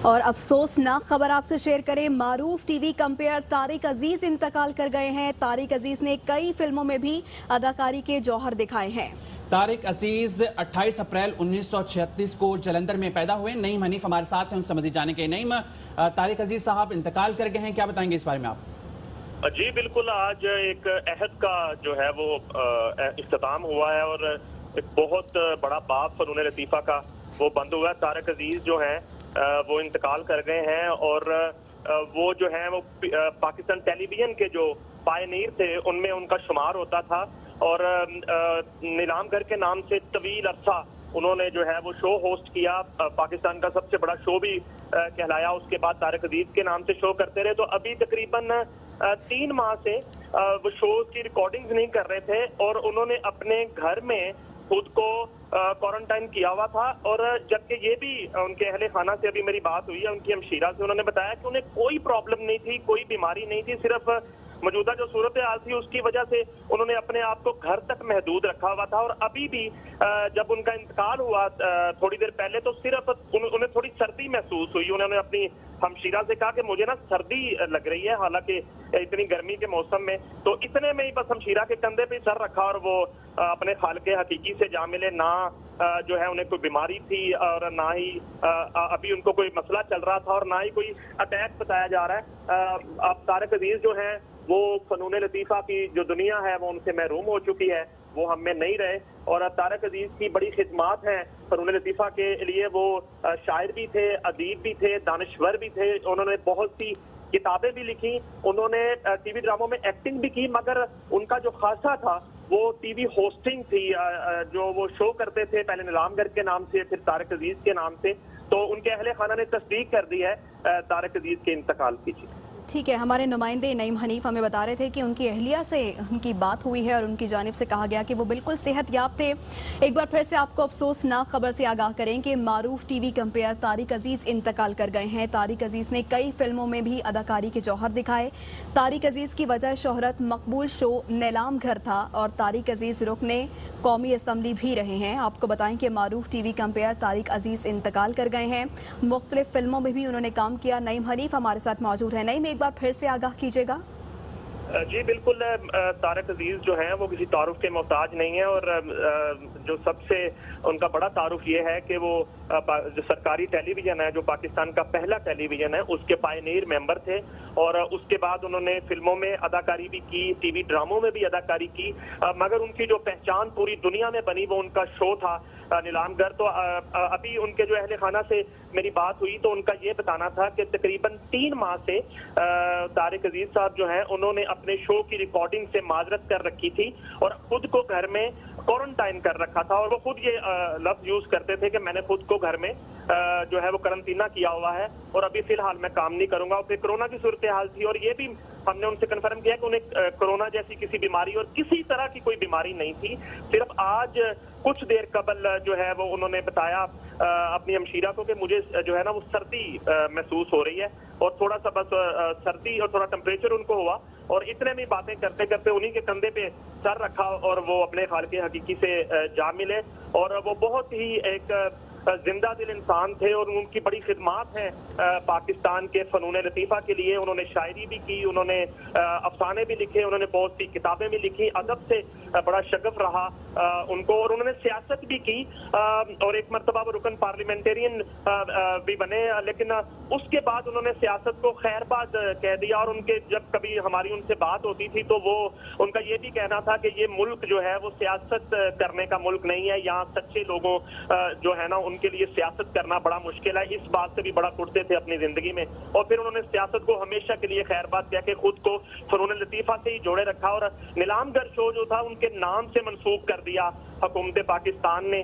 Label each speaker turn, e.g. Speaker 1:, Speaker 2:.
Speaker 1: और अफसोसनाक खबर आपसे शेयर करें, मारूफ टीवी कंपेयर तारिक अजीज इंतकाल कर गए हैं। तारिक अजीज ने कई फिल्मों में भी अदाकारी के जौहर दिखाए हैं।
Speaker 2: तारिक अजीज 28 अप्रैल 1936 को जलंधर में पैदा हुए। नईम हनीफ हमारे साथ हैं, उनसे मज़ीद जाने के। नईम, तारिक अजीज साहब इंतकाल कर गए हैं, क्या बताएंगे इस बारे में आप?
Speaker 3: जी बिल्कुल, आज एक अहद का जो है वो इख्तिताम हुआ है और एक बहुत बड़ा बाब फनून लतीफ़ा का वो बंद हुआ है। तारिक अजीज जो हैं वो इंतकाल कर गए हैं और वो जो है वो पाकिस्तान टेलीविजन के जो पायनीर थे उनमें उनका शुमार होता था और नीलामगर के नाम से तवील अरसा उन्होंने जो है वो शो होस्ट किया। पाकिस्तान का सबसे बड़ा शो भी कहलाया। उसके बाद तारिक अजीज के नाम से शो करते रहे। तो अभी तकरीबन 3 माह से वो शो की रिकॉर्डिंग्स नहीं कर रहे थे और उन्होंने अपने घर में खुद को क्वारंटाइन किया हुआ था। और जबकि ये भी उनके अहले खाना से अभी मेरी बात हुई है, उनकी हमशीरा से, उन्होंने बताया कि उन्हें कोई प्रॉब्लम नहीं थी, कोई बीमारी नहीं थी, सिर्फ मौजूदा जो सूरत हाल थी उसकी वजह से उन्होंने अपने आप को घर तक महदूद रखा हुआ था। और अभी भी जब उनका इंतकाल हुआ थोड़ी देर पहले, तो सिर्फ उन्हें थोड़ी सर्दी महसूस हुई। उन्होंने अपनी हमशीरा से कहा कि मुझे ना सर्दी लग रही है, हालांकि इतनी गर्मी के मौसम में। तो इतने में ही बस हमशीरा के कंधे पे सर रखा और वो अपने खालिक हकीकी से जा मिले। ना जो है उन्हें कोई बीमारी थी और ना ही अभी उनको कोई मसला चल रहा था और ना ही कोई अटैक बताया जा रहा है। अब तारिक अजीज जो है वो फनून लतीफ़ा की जो दुनिया है वो उनसे महरूम हो चुकी है, वो हम में नहीं रहे। और तारिक अजीज की बड़ी खिदमात हैं फनून लतीफ़ा के लिए। वो शायर भी थे, अदीब भी थे, दानिश्वर भी थे। उन्होंने बहुत सी किताबें भी लिखी, उन्होंने टीवी ड्रामों में एक्टिंग भी की, मगर उनका जो खासा था वो टीवी होस्टिंग थी। जो वो शो करते थे पहले नीलामगर के नाम से, फिर तारिक अजीज के नाम से। तो उनके अहले खाना ने तस्दीक कर दी है तारिक अजीज के इंतकाल की।
Speaker 1: ठीक है, हमारे नुमाइंदे नईम हनीफ हमें बता रहे थे कि उनकी अहलिया से उनकी बात हुई है और उनकी जानिब से कहा गया कि वो बिल्कुल सेहतयाब थे। एक बार फिर से आपको अफसोसनाक खबर से आगाह करें कि मारूफ टीवी कंपेयर तारिक अजीज इंतकाल कर गए हैं। तारिक अजीज ने कई फिल्मों में भी अदाकारी के जौहर दिखाए। तारिक अजीज की वजह शोहरत मकबूल शो नीलामगर था और तारिक अजीज रुकने कौमी असम्बली भी रहे हैं। आपको बताएं कि मारूफ टीवी कंपेयर तारिक अजीज इंतकाल कर गए हैं। मुख्तलिफ फिल्मों में भी उन्होंने काम किया। नईम हनीफ हमारे साथ मौजूद है। नईम, एक बार फिर से आगाह कीजिएगा।
Speaker 3: जी बिल्कुल, तारिक अजीज जो हैं वो किसी तारुफ के मोहताज नहीं है और जो सबसे उनका बड़ा तारुफ ये है कि वो जो सरकारी टेलीविजन है, जो पाकिस्तान का पहला टेलीविजन है, उसके पायनीर मेंबर थे। और उसके बाद उन्होंने फिल्मों में अदाकारी भी की, टीवी ड्रामों में भी अदाकारी की, मगर उनकी जो पहचान पूरी दुनिया में बनी वो उनका शो था नीलामगर। तो अभी उनके जो अहले खाना से मेरी बात हुई तो उनका ये बताना था कि तकरीबन 3 माह से तारिक अजीज साहब जो हैं उन्होंने अपने शो की रिकॉर्डिंग से माजरत कर रखी थी और खुद को घर में क्वारंटाइन कर रखा था। और वो खुद ये लफ्ज यूज करते थे कि मैंने खुद को घर में जो है वो करंटीना किया हुआ है और अभी फिलहाल मैं काम नहीं करूंगा। और फिर कोरोना की सूरत हाल थी और ये भी हमने उनसे कंफर्म किया कि उन्हें कोरोना जैसी किसी बीमारी और किसी तरह की कोई बीमारी नहीं थी। सिर्फ आज कुछ देर कबल जो है वो उन्होंने बताया अपनी हमशीरा को कि मुझे जो है ना वो सर्दी महसूस हो रही है और थोड़ा सा बस सर्दी और थोड़ा टेम्परेचर उनको हुआ। और इतने में बातें करते करते उन्हीं के कंधे पे सर रखा और वो अपने खालिक हकीकी से जा मिले। और वो बहुत ही एक जिंदा दिल इंसान थे और उनकी बड़ी खिदमात हैं पाकिस्तान के फनून लतीफ़ा के लिए। उन्होंने शायरी भी की, उन्होंने अफसाने भी लिखे, उन्होंने बहुत सी किताबें भी लिखी। अदब से बड़ा शगफ रहा उनको और उन्होंने सियासत भी की और एक मरतबा वो रुकन पार्लियामेंटेरियन भी बने। लेकिन उसके बाद उन्होंने सियासत को खैरबाद कह दिया और उनके जब कभी हमारी उनसे बात होती थी तो वो उनका ये भी कहना था कि ये मुल्क जो है वो सियासत करने का मुल्क नहीं है, यहाँ सच्चे लोगों जो है ना उनके लिए सियासत करना बड़ा मुश्किल है। इस बात से भी बड़ा कुटते थे अपनी जिंदगी में। और फिर उन्होंने सियासत को हमेशा के लिए खैरबाद कह के खुद को फनून लतीफ़ा से ही जोड़े रखा और नीलामगर शो जो था उनके नाम से मंसूब कर दिया हुकूमत पाकिस्तान ने।